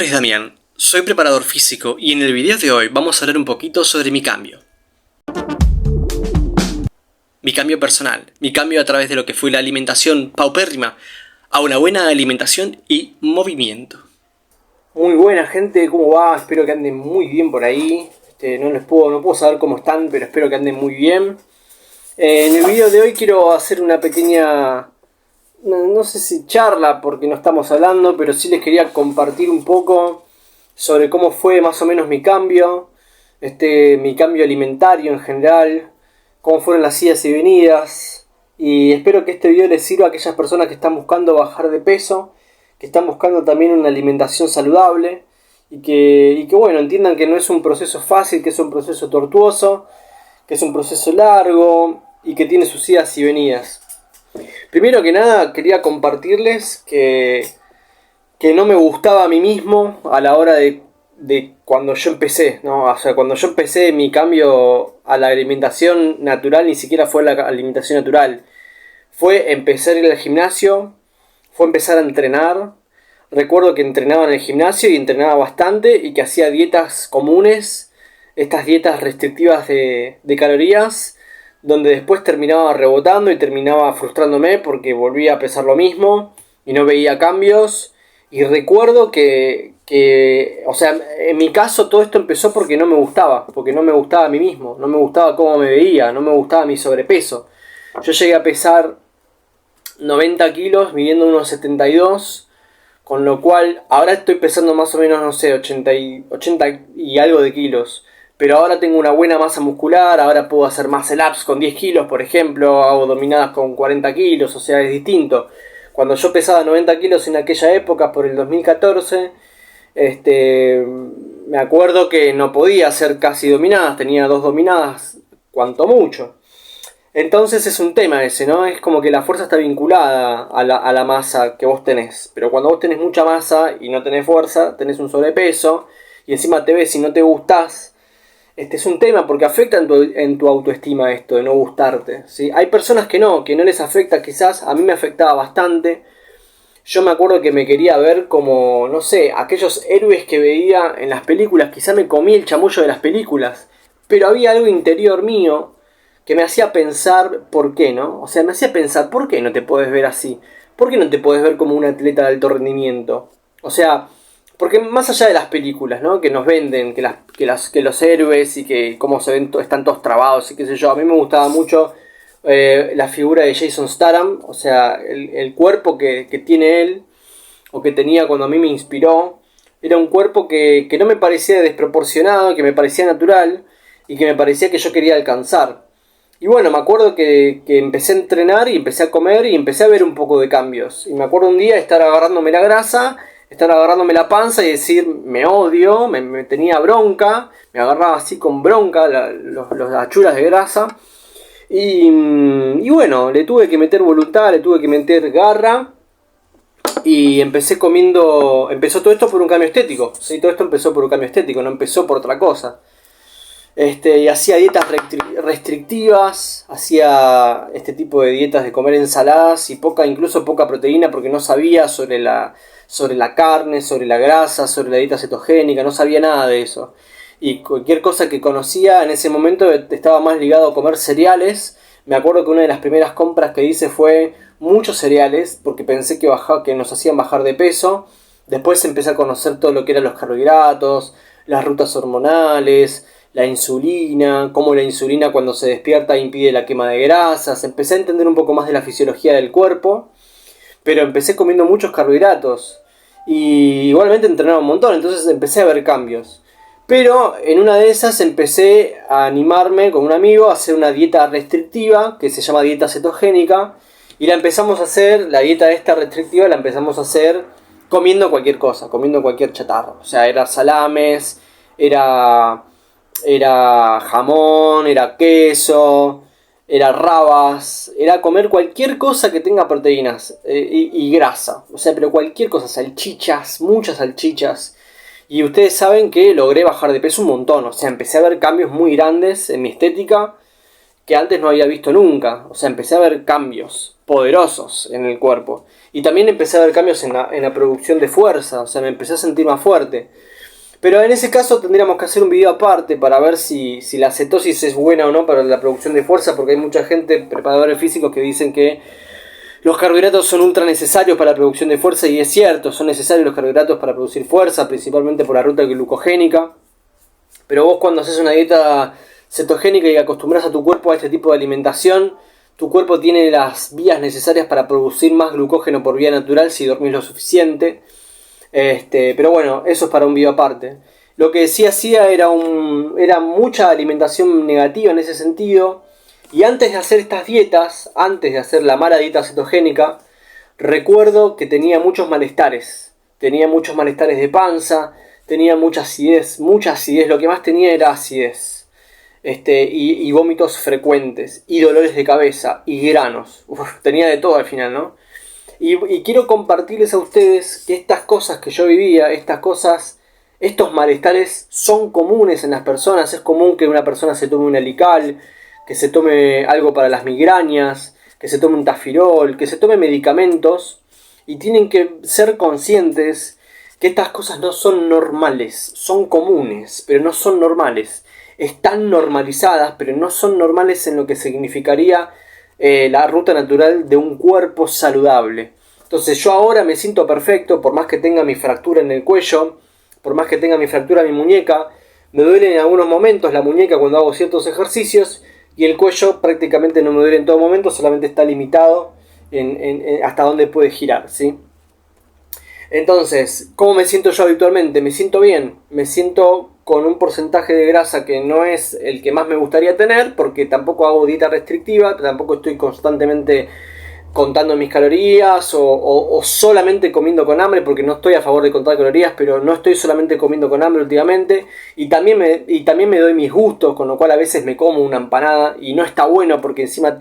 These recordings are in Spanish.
Es Damián, soy preparador físico y en el video de hoy vamos a hablar un poquito sobre mi cambio. Mi cambio personal, mi cambio a través de lo que fue la alimentación paupérrima a una buena alimentación y movimiento. Muy buena gente, ¿cómo va? Espero que anden muy bien por ahí. No puedo saber cómo están, pero espero que anden muy bien. En el video de hoy quiero hacer una pequeña, no sé si charla porque no estamos hablando, pero sí les quería compartir un poco sobre cómo fue más o menos mi cambio alimentario en general, cómo fueron las idas y venidas. Y espero que este video les sirva a aquellas personas que están buscando bajar de peso, que están buscando también una alimentación saludable y que bueno, entiendan que no es un proceso fácil, que es un proceso tortuoso, que es un proceso largo y que tiene sus idas y venidas. Primero que nada quería compartirles que no me gustaba a mí mismo a la hora de cuando yo empecé, ¿no? O sea, cuando yo empecé mi cambio a la alimentación natural, ni siquiera fue la alimentación natural. Fue empezar a ir al gimnasio, fue empezar a entrenar. Recuerdo que entrenaba en el gimnasio y entrenaba bastante y que hacía dietas comunes, estas dietas restrictivas de calorías, donde después terminaba rebotando y terminaba frustrándome porque volvía a pesar lo mismo y no veía cambios. Y recuerdo o sea, en mi caso todo esto empezó porque no me gustaba a mí mismo, no me gustaba cómo me veía, no me gustaba mi sobrepeso. Yo llegué a pesar 90 kilos, midiendo unos 72, con lo cual ahora estoy pesando más o menos, no sé, 80 y algo de kilos. Pero ahora tengo una buena masa muscular, ahora puedo hacer muscle ups con 10 kilos, por ejemplo, hago dominadas con 40 kilos, o sea, es distinto. Cuando yo pesaba 90 kilos en aquella época, por el 2014, me acuerdo que no podía hacer casi dominadas, tenía 2 dominadas, cuanto mucho. Entonces es un tema ese, ¿no? Es como que la fuerza está vinculada a la masa que vos tenés. Pero cuando vos tenés mucha masa y no tenés fuerza, tenés un sobrepeso, y encima te ves y no te gustás, es un tema porque afecta en tu autoestima esto de no gustarte, ¿sí? Hay personas que no les afecta quizás, a mí me afectaba bastante. Yo me acuerdo que me quería ver como, no sé, aquellos héroes que veía en las películas, quizás me comí el chamullo de las películas, pero había algo interior mío que me hacía pensar por qué, ¿no? O sea, me hacía pensar, ¿por qué no te podés ver así? ¿Por qué no te podés ver como un atleta de alto rendimiento? O sea, porque más allá de las películas, ¿no? Que nos venden, que los héroes y que cómo se ven, están todos trabados y qué sé yo. A mí me gustaba mucho la figura de Jason Statham, o sea, el cuerpo que tiene él, o que tenía cuando a mí me inspiró. Era un cuerpo que no me parecía desproporcionado, que me parecía natural y que me parecía que yo quería alcanzar. Y bueno, me acuerdo que empecé a entrenar y empecé a comer y empecé a ver un poco de cambios. Y me acuerdo un día estar agarrándome la grasa, estar agarrándome la panza y decir, me odio, me tenía bronca, me agarraba así con bronca las achuras de grasa. Y bueno, le tuve que meter voluntad, le tuve que meter garra. Y empezó todo esto por un cambio estético. ¿Sí? Todo esto empezó por un cambio estético, no empezó por otra cosa. Y hacía dietas restrictivas, hacía este tipo de dietas de comer ensaladas y incluso poca proteína porque no sabía sobre la carne, sobre la grasa, sobre la dieta cetogénica, no sabía nada de eso. Y cualquier cosa que conocía en ese momento estaba más ligado a comer cereales. Me acuerdo que una de las primeras compras que hice fue muchos cereales porque pensé que nos hacían bajar de peso. Después empecé a conocer todo lo que eran los carbohidratos, las rutas hormonales, la insulina, cómo la insulina cuando se despierta impide la quema de grasas. Empecé a entender un poco más de la fisiología del cuerpo, pero empecé comiendo muchos carbohidratos y igualmente entrenaba un montón, entonces empecé a ver cambios. Pero en una de esas empecé a animarme con un amigo a hacer una dieta restrictiva que se llama dieta cetogénica y la empezamos a hacer, la dieta esta restrictiva la empezamos a hacer comiendo cualquier cosa, comiendo cualquier chatarra. O sea, era salames, era jamón, era queso, era rabas, era comer cualquier cosa que tenga proteínas y grasa. O sea, pero cualquier cosa, salchichas, muchas salchichas. Y ustedes saben que logré bajar de peso un montón. O sea, empecé a ver cambios muy grandes en mi estética que antes no había visto nunca. O sea, empecé a ver cambios. poderosos en el cuerpo. Y también empecé a ver cambios en la producción de fuerza, o sea, me empecé a sentir más fuerte. Pero en ese caso tendríamos que hacer un video aparte para ver si la cetosis es buena o no para la producción de fuerza, porque hay mucha gente, preparadores físicos, que dicen que los carbohidratos son ultra necesarios para la producción de fuerza, y es cierto, son necesarios los carbohidratos para producir fuerza, principalmente por la ruta glucogénica. Pero vos, cuando haces una dieta cetogénica y acostumbras a tu cuerpo a este tipo de alimentación, tu cuerpo tiene las vías necesarias para producir más glucógeno por vía natural si dormís lo suficiente. Pero bueno, eso es para un video aparte. Lo que sí hacía era mucha alimentación negativa en ese sentido. Y antes de hacer estas dietas, antes de hacer la mala dieta cetogénica, recuerdo que tenía muchos malestares. Tenía muchos malestares de panza, tenía mucha acidez. Lo que más tenía era acidez. Y vómitos frecuentes, y dolores de cabeza, y granos. Tenía de todo al final, ¿no? Y quiero compartirles a ustedes que estas cosas que yo vivía, estos malestares son comunes en las personas. Es común que una persona se tome un Alical, que se tome algo para las migrañas, que se tome un Tafirol, que se tome medicamentos, y tienen que ser conscientes que estas cosas no son normales, son comunes, pero no son normales. Están normalizadas, pero no son normales en lo que significaría la ruta natural de un cuerpo saludable. Entonces yo ahora me siento perfecto, por más que tenga mi fractura en el cuello, por más que tenga mi fractura en mi muñeca. Me duele en algunos momentos la muñeca cuando hago ciertos ejercicios, y el cuello prácticamente no me duele en todo momento, solamente está limitado en hasta dónde puede girar, ¿sí? Entonces, ¿cómo me siento yo habitualmente? Me siento bien, me siento con un porcentaje de grasa que no es el que más me gustaría tener, porque tampoco hago dieta restrictiva, tampoco estoy constantemente contando mis calorías o solamente comiendo con hambre, porque no estoy a favor de contar calorías, pero no estoy solamente comiendo con hambre últimamente, y también me doy mis gustos, con lo cual a veces me como una empanada y no está bueno, porque encima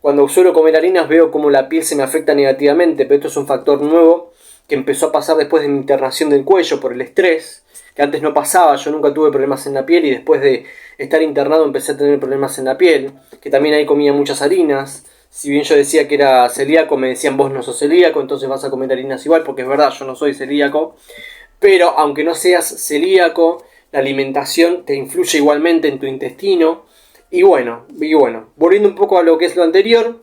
cuando suelo comer harinas veo como la piel se me afecta negativamente, pero esto es un factor nuevo que empezó a pasar después de mi internación del cuello por el estrés, que antes no pasaba. Yo nunca tuve problemas en la piel, y después de estar internado empecé a tener problemas en la piel, que también ahí comía muchas harinas. Si bien yo decía que era celíaco, me decían: vos no sos celíaco, entonces vas a comer harinas igual, porque es verdad, yo no soy celíaco. Pero aunque no seas celíaco, la alimentación te influye igualmente en tu intestino. Y bueno, volviendo un poco a lo que es lo anterior,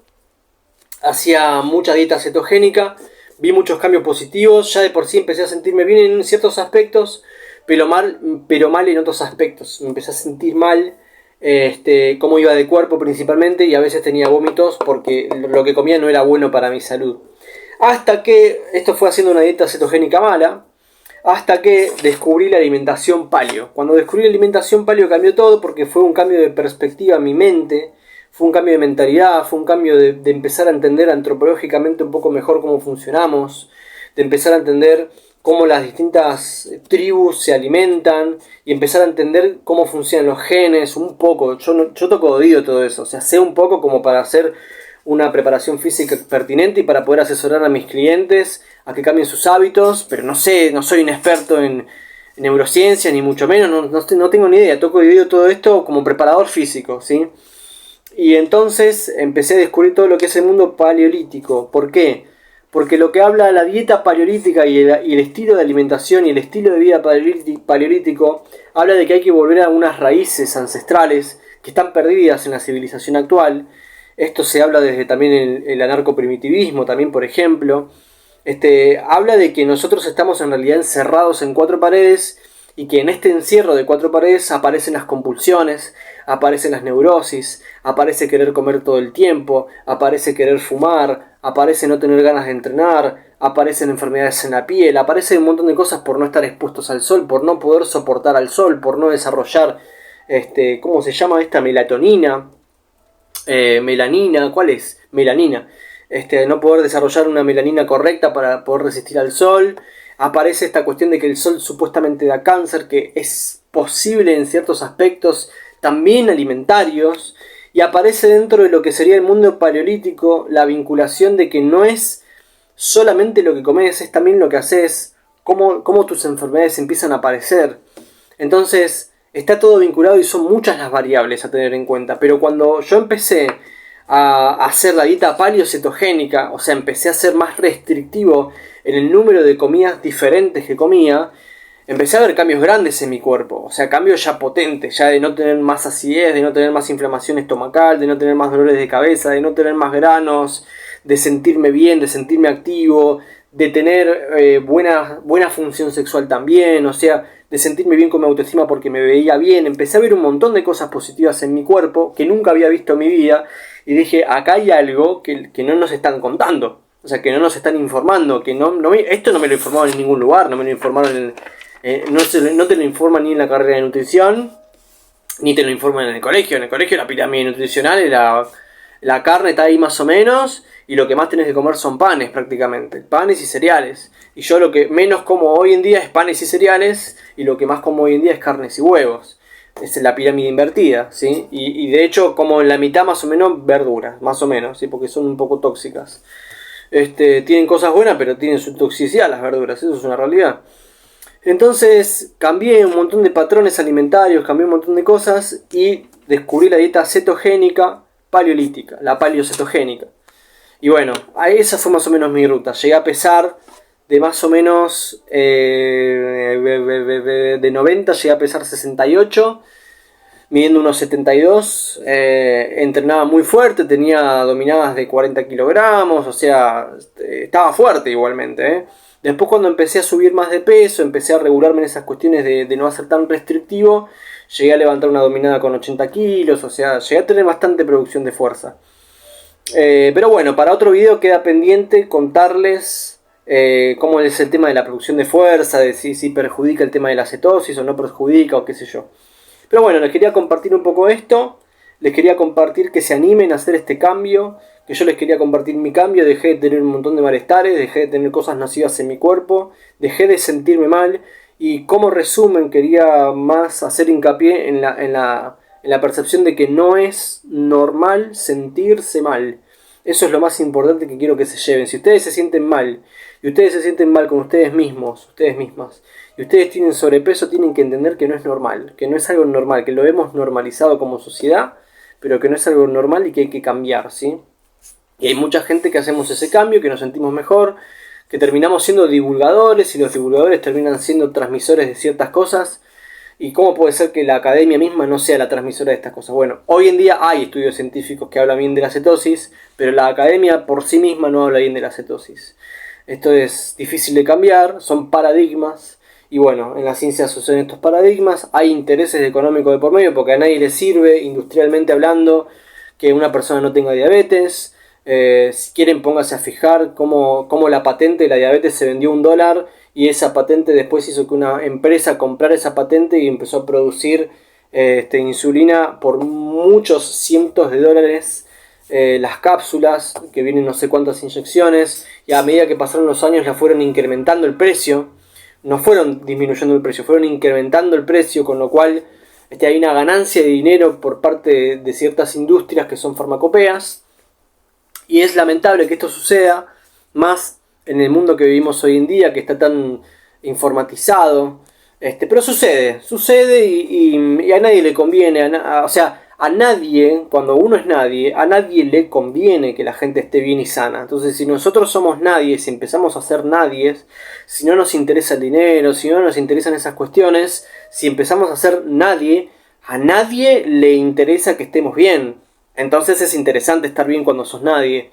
hacía mucha dieta cetogénica, vi muchos cambios positivos, ya de por sí empecé a sentirme bien en ciertos aspectos, pero mal en otros aspectos. Me empecé a sentir mal, cómo iba de cuerpo principalmente, y a veces tenía vómitos porque lo que comía no era bueno para mi salud. Hasta que, esto fue haciendo una dieta cetogénica mala, hasta que descubrí la alimentación paleo. Cuando descubrí la alimentación paleo cambió todo, porque fue un cambio de perspectiva en mi mente, fue un cambio de mentalidad, fue un cambio de empezar a entender antropológicamente un poco mejor cómo funcionamos, de empezar a entender cómo las distintas tribus se alimentan, y empezar a entender cómo funcionan los genes un poco. Yo toco de oído todo eso, o sea, sé un poco como para hacer una preparación física pertinente y para poder asesorar a mis clientes a que cambien sus hábitos, pero no soy un experto en neurociencia, ni mucho menos, no tengo ni idea. Toco de oído todo esto como preparador físico, ¿sí? Y entonces empecé a descubrir todo lo que es el mundo paleolítico. ¿Por qué? Porque lo que habla la dieta paleolítica y el estilo de alimentación y el estilo de vida paleolítico habla de que hay que volver a unas raíces ancestrales que están perdidas en la civilización actual. Esto se habla desde también el anarcoprimitivismo, también, por ejemplo. Habla de que nosotros estamos en realidad encerrados en 4 paredes, y que en este encierro de 4 paredes aparecen las compulsiones, aparecen las neurosis, aparece querer comer todo el tiempo, aparece querer fumar, aparece no tener ganas de entrenar, aparecen enfermedades en la piel, aparecen un montón de cosas por no estar expuestos al sol, por no poder soportar al sol, por no desarrollar, ¿cómo se llama esta? Melatonina, melanina, ¿cuál es? Melanina. No poder desarrollar una melanina correcta para poder resistir al sol. Aparece esta cuestión de que el sol supuestamente da cáncer, que es posible en ciertos aspectos también alimentarios. Y aparece dentro de lo que sería el mundo paleolítico la vinculación de que no es solamente lo que comes, es también lo que haces, cómo tus enfermedades empiezan a aparecer. Entonces está todo vinculado y son muchas las variables a tener en cuenta. Pero cuando yo empecé a hacer la dieta paleocetogénica, o sea, empecé a ser más restrictivo en el número de comidas diferentes que comía, empecé a ver cambios grandes en mi cuerpo, o sea, cambios ya potentes, ya de no tener más acidez, de no tener más inflamación estomacal, de no tener más dolores de cabeza, de no tener más granos, de sentirme bien, de sentirme activo, de tener buena función sexual también, o sea, de sentirme bien con mi autoestima porque me veía bien. Empecé a ver un montón de cosas positivas en mi cuerpo que nunca había visto en mi vida y dije, acá hay algo que no nos están contando, o sea, que no nos están informando, que esto no me lo informaron en ningún lugar, no me lo informaron no te lo informan ni en la carrera de nutrición, ni te lo informan en el colegio. En el colegio la pirámide nutricional era la carne está ahí más o menos, y lo que más tenés que comer son panes prácticamente, panes y cereales. Y yo lo que menos como hoy en día es panes y cereales, y lo que más como hoy en día es carnes y huevos. Es la pirámide invertida, ¿sí? Y de hecho como en la mitad más o menos verduras, más o menos, ¿sí? Porque son un poco tóxicas. Tienen cosas buenas, pero tienen su toxicidad las verduras, eso es una realidad. Entonces cambié un montón de patrones alimentarios, cambié un montón de cosas y descubrí la dieta cetogénica paleolítica, la paleocetogénica. Y bueno, esa fue más o menos mi ruta. Llegué a pesar de más o menos de 90, llegué a pesar 68, midiendo unos 72, entrenaba muy fuerte, tenía dominadas de 40 kilogramos, o sea, estaba fuerte igualmente, Después cuando empecé a subir más de peso, empecé a regularme en esas cuestiones de no ser tan restrictivo, llegué a levantar una dominada con 80 kilos, o sea, llegué a tener bastante producción de fuerza. Pero bueno, para otro video queda pendiente contarles cómo es el tema de la producción de fuerza, de si perjudica el tema de la cetosis o no perjudica o qué sé yo. Pero bueno, les quería compartir un poco esto, les quería compartir que se animen a hacer este cambio, que yo les quería compartir mi cambio, dejé de tener un montón de malestares, dejé de tener cosas nocivas en mi cuerpo, dejé de sentirme mal y como resumen quería más hacer hincapié en la percepción de que no es normal sentirse mal. Eso es lo más importante que quiero que se lleven. Si ustedes se sienten mal, y ustedes se sienten mal con ustedes mismos, ustedes mismas, y ustedes tienen sobrepeso, tienen que entender que no es normal, que no es algo normal, que lo hemos normalizado como sociedad, pero que no es algo normal y que hay que cambiar, ¿sí? Y hay mucha gente que hacemos ese cambio, que nos sentimos mejor, que terminamos siendo divulgadores, y los divulgadores terminan siendo transmisores de ciertas cosas. ¿Y cómo puede ser que la academia misma no sea la transmisora de estas cosas? Bueno, hoy en día hay estudios científicos que hablan bien de la cetosis, pero la academia por sí misma no habla bien de la cetosis. Esto es difícil de cambiar, son paradigmas, y bueno, en la ciencia suceden estos paradigmas, hay intereses económicos de por medio, porque a nadie le sirve, industrialmente hablando, que una persona no tenga diabetes. Si quieren, pónganse a fijar cómo la patente de la diabetes se vendió $1, y esa patente después hizo que una empresa comprara esa patente y empezó a producir insulina por muchos cientos de dólares, las cápsulas que vienen no sé cuántas inyecciones, y a medida que pasaron los años la fueron incrementando el precio, no fueron disminuyendo el precio, fueron incrementando el precio, con lo cual hay una ganancia de dinero por parte de ciertas industrias que son farmacopeas. Y es lamentable que esto suceda, más en el mundo que vivimos hoy en día, que está tan informatizado. Pero sucede y a nadie le conviene. O sea, a nadie, cuando uno es nadie, a nadie le conviene que la gente esté bien y sana. Entonces, si nosotros somos nadie, si empezamos a ser nadies, si no nos interesa el dinero, si no nos interesan esas cuestiones, si empezamos a ser nadie, a nadie le interesa que estemos bien. Entonces es interesante estar bien cuando sos nadie.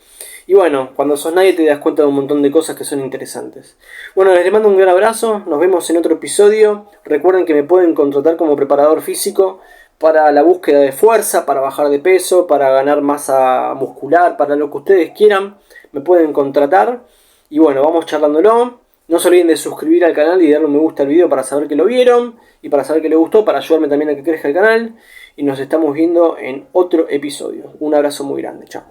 Y bueno, cuando sos nadie te das cuenta de un montón de cosas que son interesantes. Bueno, les mando un gran abrazo. Nos vemos en otro episodio. Recuerden que me pueden contratar como preparador físico para la búsqueda de fuerza, para bajar de peso, para ganar masa muscular, para lo que ustedes quieran. Me pueden contratar. Y bueno, vamos charlándolo. No se olviden de suscribir al canal y darle un me gusta al video para saber que lo vieron. Y para saber que les gustó, para ayudarme también a que crezca el canal. Y nos estamos viendo en otro episodio. Un abrazo muy grande. Chao.